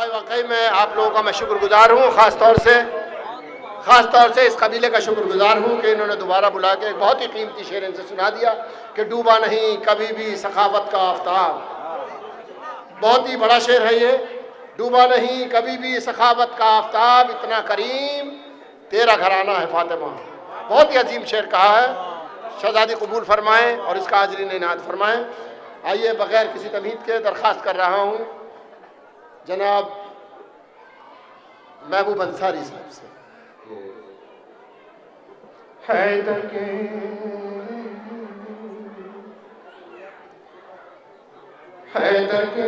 वाकई मैं आप लोगों का मैं शुक्रगुजार हूँ, ख़ास तौर से इस कबीले का शुक्रगुजार हूँ कि इन्होंने दोबारा बुला के एक बहुत ही कीमती शेर इनसे सुना दिया कि डूबा नहीं कभी भी सखावत का आफताब। बहुत ही बड़ा शेर है ये। डूबा नहीं कभी भी सखावत का आफताब, इतना करीम तेरा घराना है फातिमा। बहुत ही अजीम शेर कहा है। शहजादी कबूल फरमाएं और इसका आजरीन इनायत फरमाएं। आइए बगैर किसी तमीद के दरख्वास्त कर रहा हूँ जनाब महबूब अंसारी साहब से। हैदर के हैदर के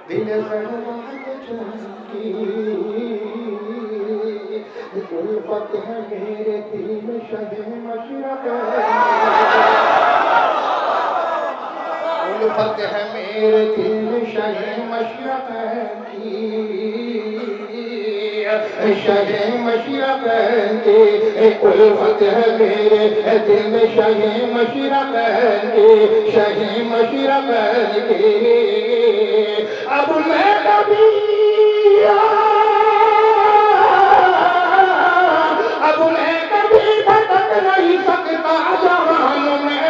दिल उल्फत है मेरे दिल में शहे मशरक़, उल्फत है मेरे दिल में शहे मशरक़ की, शहे मशरक़ की उल्फत है मेरे दिल में शहे मशरक़ की, शहे मशरक़ की। अब मैं कभी अब मैं कभी भटक नहीं सकता जहान में,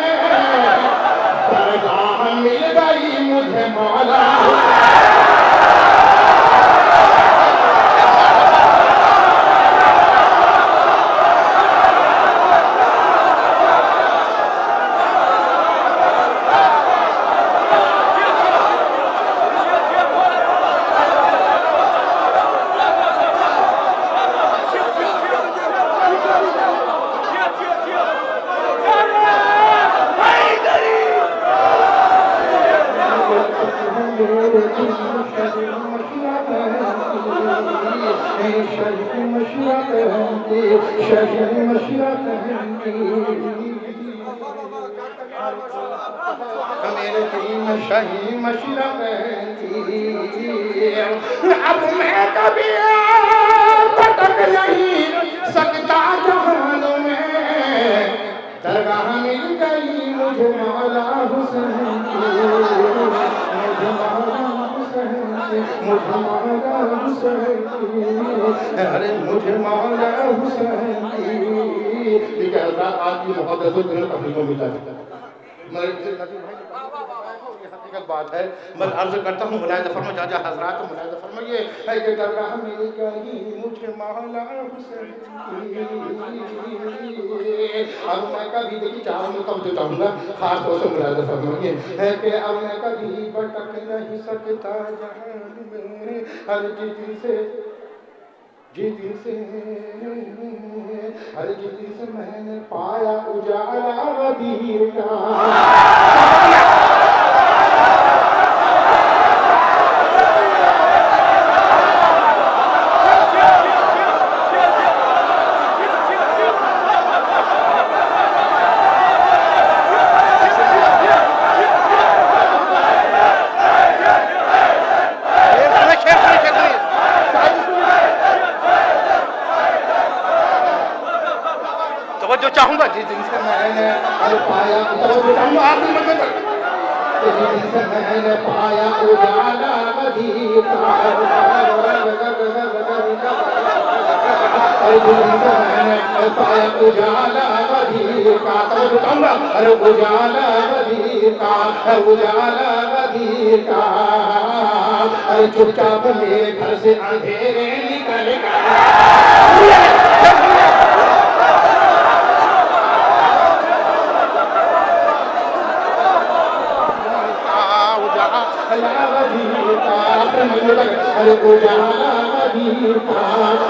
दरगाह मिल गई मुझे मौला। अब मैं कभी भटक नहीं सकता जहान में, दरगाह मिल गई मुझे मौला हुसैन की, मुझे मौला हुसैन की, मुझे मौला हुसैन की, अरे मुझे मौला हुसैन की। ठीक है आपकी मोहब्बत को मिला हकीकत बात है। मैं अर्ज करता हूँ मुलाहिज़ा फरमा जाजा हज़रात, मुलाहिज़ा फरमाइए है कि दरगाह मिल गई मुझे मौला हुसैन की। अब मैं कभी देखिए चाहूँगा कब तो चाहूँगा खास तौर से मुलाहिज़ा फरमाइए है कि अब मैं कभी भटक नहीं सकता जहान में, हर जिस दिन से मैंने पाया उजाला वीर का। जो चाहूंगा जिस दिन से मैंने पाया आखिरी मतलब जिस दिन से मैंने पाया उजाला मदीना का, जिस दिन से मैंने पाया उजाला मदीना का, तो बताऊंगा अरे उजाला मदीना का, उजाला मदीना का। अरे चुपचाप मेरे घर से अंधेरे निकल गए। अरे उजाला मदीना,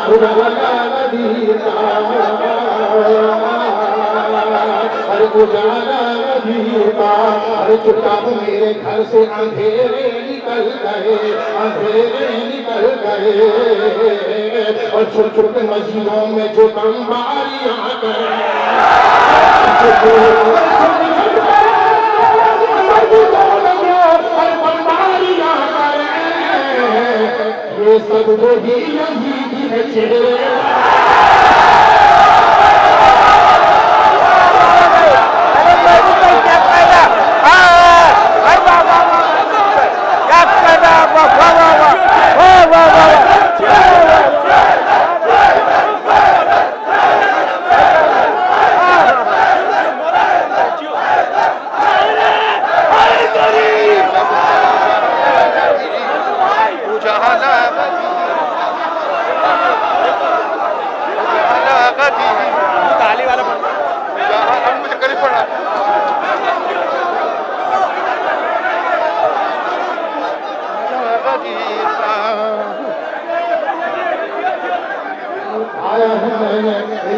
उजाला मदीना, अरे उजाला मदीना। अरे चुपचाप मेरे घर से अंधेरे निकल गए, अंधेरे निकल गए। और छुप छुप मस्जिदों में जो बमबारियां गए। ये सब वही यजीदी है चेहरे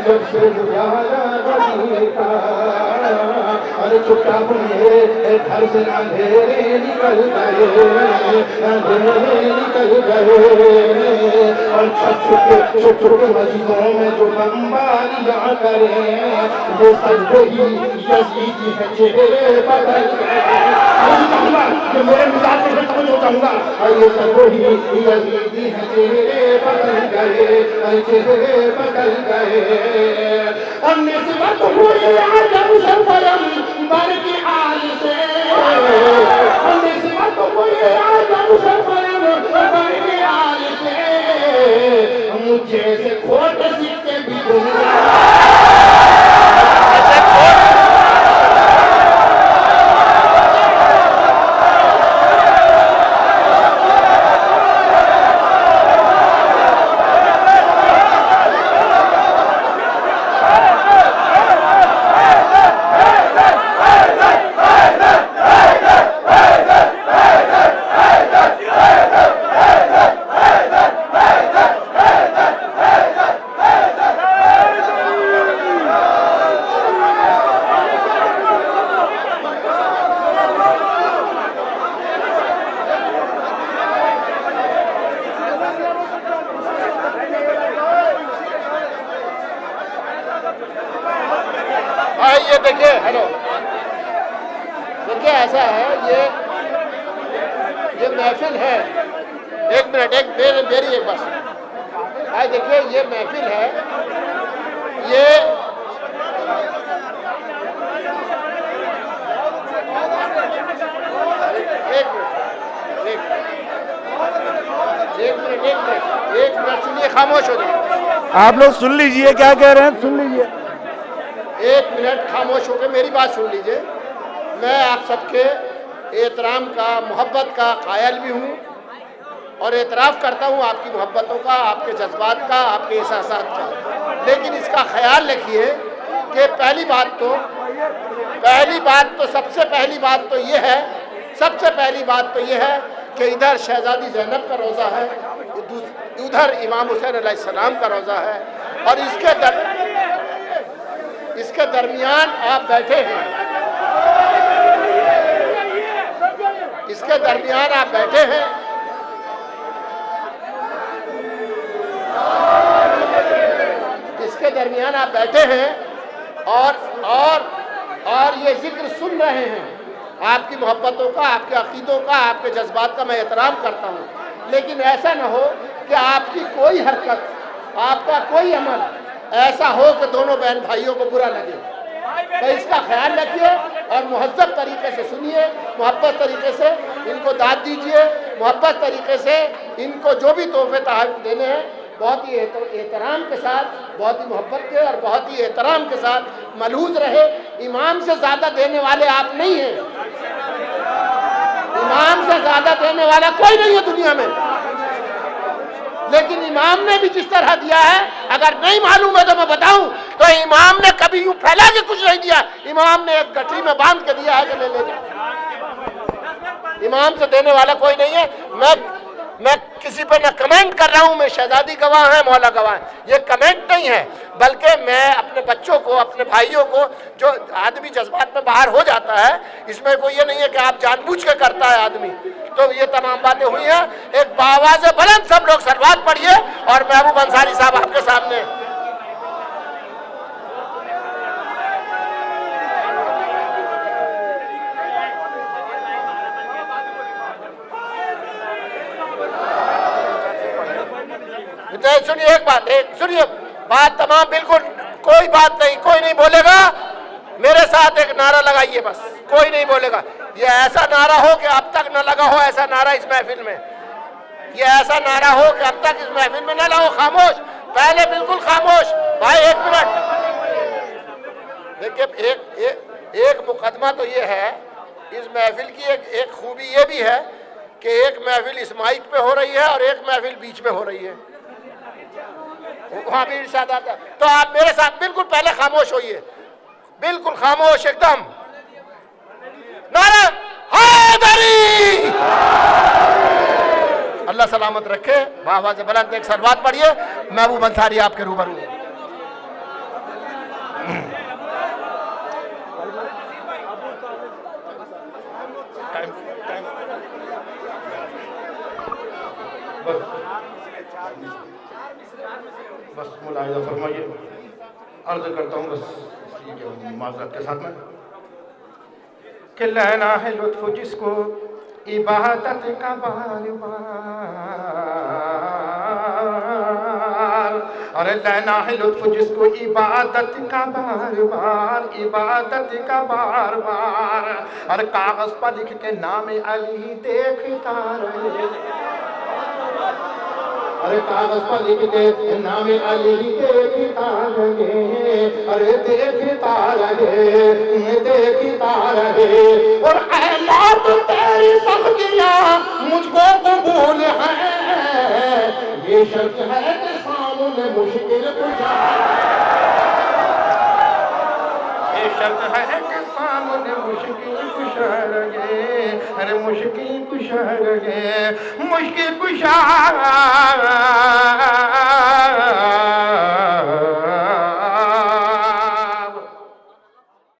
जब से अरे चुपचाप घर से अंधेरे निकल गए और छोटे मस्जिदों में जो बमबारियां करे वो सब वही यजीदी है चेहरे बदल गए। जो मेरे मिजाज से समझ हो जाऊंगा और ये सब वही यजीदी है चेहरे बदल गए चेहरे बदल गए और निस्बत हुई आजम सरवरम बर की आल से और निस्बत हुई आजम सरवरम बर की आल से मुझे से खोट सिक्के भी दुनिया ये देखिए, हेलो, देखिए ऐसा है, ये महफिल है। एक मिनट, मेरी एक बात। आज देखिए ये महफिल है, ये एक मिनट सुनिए, खामोश हो जाइए। आप लोग सुन लीजिए क्या कह रहे हैं, सुन लीजिए। एक मिनट खामोश होकर मेरी बात सुन लीजिए। मैं आप सबके एहतराम का, मोहब्बत का कायल भी हूँ और एतराफ़ करता हूँ आपकी मोहब्बतों का, आपके जज्बात का, आपके एहसासात का। लेकिन इसका ख्याल रखिए कि सबसे पहली बात तो ये है कि इधर शहजादी ज़ैनब का रोज़ा है, उधर इमाम हुसैन अलैहिस्सलाम का रोज़ा है और इसके दरमियान आप बैठे हैं, इसके दरमियान आप बैठे हैं। इसके दरमियान आप बैठे हैं और ये जिक्र सुन रहे हैं। आपकी मोहब्बतों का, आपके अकीदों का, आपके जज्बात का मैं एहतराम करता हूँ। लेकिन ऐसा ना हो कि आपकी कोई हरकत, आपका कोई अमल ऐसा हो कि दोनों बहन भाइयों को बुरा लगे। तो इसका ख्याल रखिए और मुहज़्ज़ब तरीके से सुनिए, मोहब्बत तरीके से इनको दाद दीजिए, मोहब्बत तरीके से इनको जो भी तोहफे तोहफ़े देने हैं बहुत ही एहतराम के साथ, बहुत ही मोहब्बत के और बहुत ही एहतराम के साथ मलहूज़ रहे। इमाम से ज़्यादा देने वाले आप नहीं हैं, इमाम से ज़्यादा देने वाला कोई नहीं है दुनिया में। लेकिन इमाम ने भी जिस तरह दिया है, अगर नहीं मालूम है तो मैं बताऊं, तो इमाम ने कभी यूं फैला के कुछ नहीं दिया। इमाम ने एक गठरी में बांध के दिया है कि ले जा। इमाम से देने वाला कोई नहीं है। मैं किसी पर न कमेंट कर रहा हूं, मैं शहजादी गवाह है, मौला गवाह है, ये कमेंट नहीं है, बल्कि मैं अपने बच्चों को, अपने भाइयों को, जो आदमी जज्बात में बाहर हो जाता है, इसमें कोई ये नहीं है कि आप जानबूझ के करता है आदमी। तो ये तमाम बातें हुई हैं। एक बावाज़ बुलंद सब लोग सलवात पढ़िए और महबूब अंसारी साहब आपके सामने। सुनिए एक बात, एक सुनिए बात तमाम, बिल्कुल कोई बात नहीं, कोई नहीं बोलेगा। मेरे साथ एक नारा लगाइए बस, कोई नहीं बोलेगा। ये ऐसा नारा हो कि अब तक न लगा हो ऐसा नारा इस महफिल में, ये ऐसा नारा हो कि अब तक इस महफिल में न लगा। खामोश, पहले बिल्कुल खामोश भाई, एक मिनट। देखिए एक मुकदमा तो ये है, इस महफिल की एक खूबी ये भी है कि एक महफिल इस माइक पे हो रही है और एक महफिल बीच में हो रही है, वहां भी इरशाद आता। तो आप मेरे साथ बिल्कुल पहले खामोश होइए, बिल्कुल खामोश एकदम। नारा हैदरी, अल्लाह सलामत रखे। बाबा से बुलंद एक सलवात पढ़िए। महबूब अंसारी आपके रूबरू। बस मुलाहिजा फरमाइए, अर्ज करता हूँ बस माजरत के साथ में कि लेना है लुत्फ जिसको इबादत का बार बार, अरे लेना है लुत्फ जिसको इबादत का बार बार, इबादत का बार बार। अरे कागज पर लिख के नाम अली देखता रहे, अरे कागज पर लिख के नाम अली देखता रहे, अरे देखता रहे, देखता रहे। और ऐ मौत तेरी सख्तियाँ मुझको कबूल है, ये शर्त है कि सामने मुश्किल कुशा, ये शर्त है कि सामने मुश्किल कुशा रहे, अरे मुश्किल कुशा रहे, मुश्किल कुशा